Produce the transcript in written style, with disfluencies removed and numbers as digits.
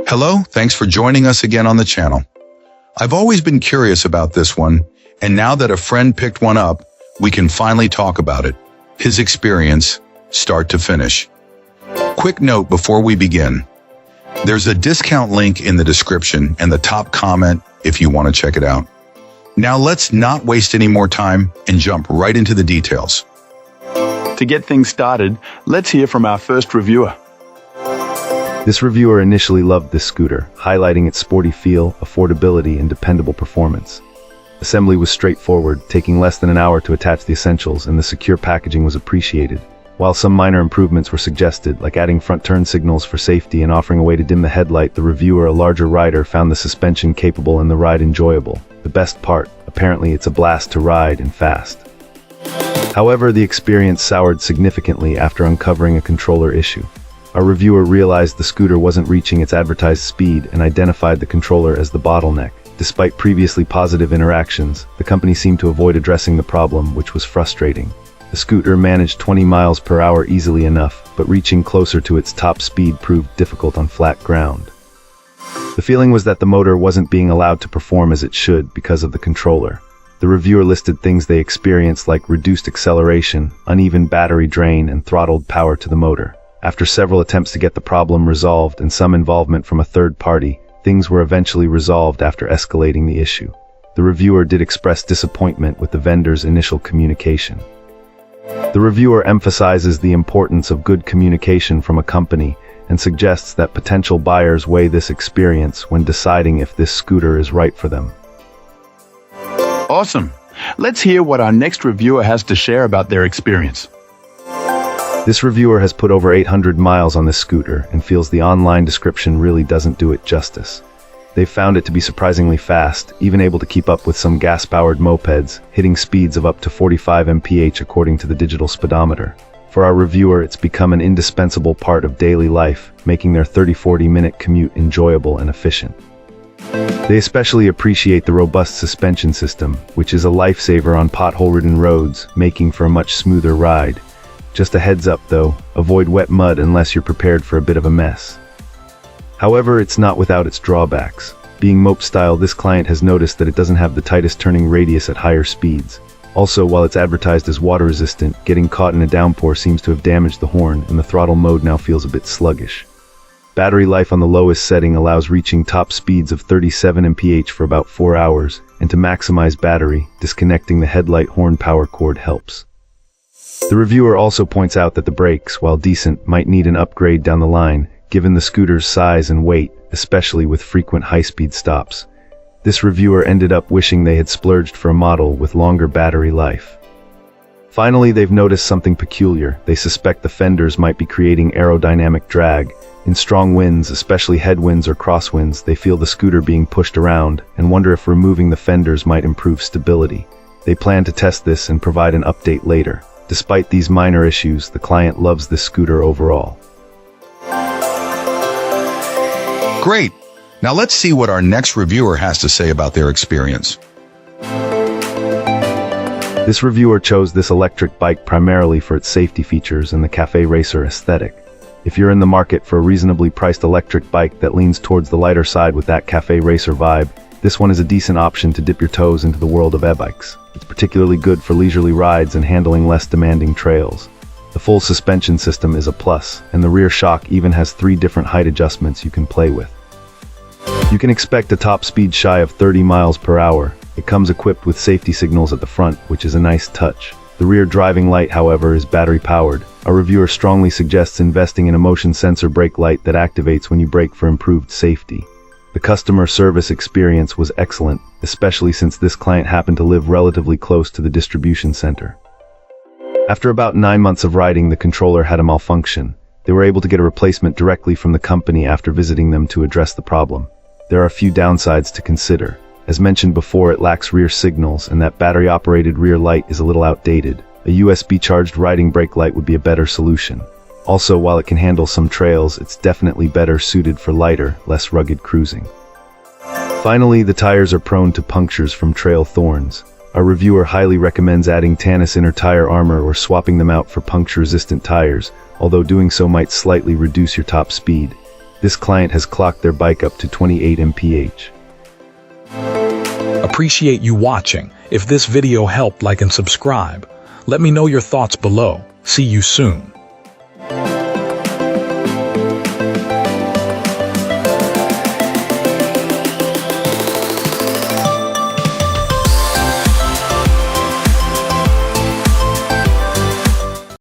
Hello, thanks for joining us again on the channel. I've always been curious about this one, and now that a friend picked one up, we can finally talk about it. His experience, start to finish. Quick note before we begin. There's a discount link in the description and the top comment if you want to check it out. Now let's not waste any more time and jump right into the details. To get things started, let's hear from our first reviewer. This reviewer initially loved this scooter, highlighting its sporty feel, affordability, and dependable performance. Assembly was straightforward, taking less than an hour to attach the essentials, and the secure packaging was appreciated. While some minor improvements were suggested, like adding front turn signals for safety and offering a way to dim the headlight, the reviewer, a larger rider, found the suspension capable and the ride enjoyable. The best part, apparently it's a blast to ride and fast. However, the experience soured significantly after uncovering a controller issue. Our reviewer realized the scooter wasn't reaching its advertised speed and identified the controller as the bottleneck. Despite previously positive interactions, the company seemed to avoid addressing the problem, which was frustrating. The scooter managed 20 miles per hour easily enough, but reaching closer to its top speed proved difficult on flat ground. The feeling was that the motor wasn't being allowed to perform as it should because of the controller. The reviewer listed things they experienced like reduced acceleration, uneven battery drain, and throttled power to the motor. After several attempts to get the problem resolved and some involvement from a third party, things were eventually resolved after escalating the issue. The reviewer did express disappointment with the vendor's initial communication. The reviewer emphasizes the importance of good communication from a company and suggests that potential buyers weigh this experience when deciding if this scooter is right for them. Awesome. Let's hear what our next reviewer has to share about their experience. This reviewer has put over 800 miles on this scooter and feels the online description really doesn't do it justice. They've found it to be surprisingly fast, even able to keep up with some gas-powered mopeds, hitting speeds of up to 45 mph according to the digital speedometer. For our reviewer, it's become an indispensable part of daily life, making their 30-40 minute commute enjoyable and efficient. They especially appreciate the robust suspension system, which is a lifesaver on pothole-ridden roads, making for a much smoother ride. Just a heads up though, avoid wet mud unless you're prepared for a bit of a mess. However, it's not without its drawbacks. Being moped-style, this client has noticed that it doesn't have the tightest turning radius at higher speeds. Also, while it's advertised as water-resistant, getting caught in a downpour seems to have damaged the horn, and the throttle mode now feels a bit sluggish. Battery life on the lowest setting allows reaching top speeds of 37 mph for about 4 hours, and to maximize battery, disconnecting the headlight horn power cord helps. The reviewer also points out that the brakes, while decent, might need an upgrade down the line, given the scooter's size and weight, especially with frequent high-speed stops. This reviewer ended up wishing they had splurged for a model with longer battery life. Finally, they've noticed something peculiar. They suspect the fenders might be creating aerodynamic drag. In strong winds, especially headwinds or crosswinds, they feel the scooter being pushed around and wonder if removing the fenders might improve stability. They plan to test this and provide an update later. Despite these minor issues, the client loves this scooter overall. Great! Now let's see what our next reviewer has to say about their experience. This reviewer chose this electric bike primarily for its safety features and the cafe racer aesthetic. If you're in the market for a reasonably priced electric bike that leans towards the lighter side with that cafe racer vibe, this one is a decent option to dip your toes into the world of e-bikes. It's particularly good for leisurely rides and handling less demanding trails. The full suspension system is a plus, and the rear shock even has 3 different height adjustments you can play with. You can expect a top speed shy of 30 miles per hour. It comes equipped with safety signals at the front, which is a nice touch. The rear driving light, however, is battery powered. Our reviewer strongly suggests investing in a motion sensor brake light that activates when you brake for improved safety. The customer service experience was excellent, especially since this client happened to live relatively close to the distribution center. After about 9 months of riding, the controller had a malfunction. They were able to get a replacement directly from the company after visiting them to address the problem. There are a few downsides to consider. As mentioned before, it lacks rear signals, and that battery-operated rear light is a little outdated. A USB-charged riding brake light would be a better solution. Also, while it can handle some trails, it's definitely better suited for lighter, less rugged cruising. Finally, the tires are prone to punctures from trail thorns. Our reviewer highly recommends adding Tannis inner tire armor or swapping them out for puncture-resistant tires, although doing so might slightly reduce your top speed. This client has clocked their bike up to 28 mph. Appreciate you watching. If this video helped, like and subscribe. Let me know your thoughts below. See you soon.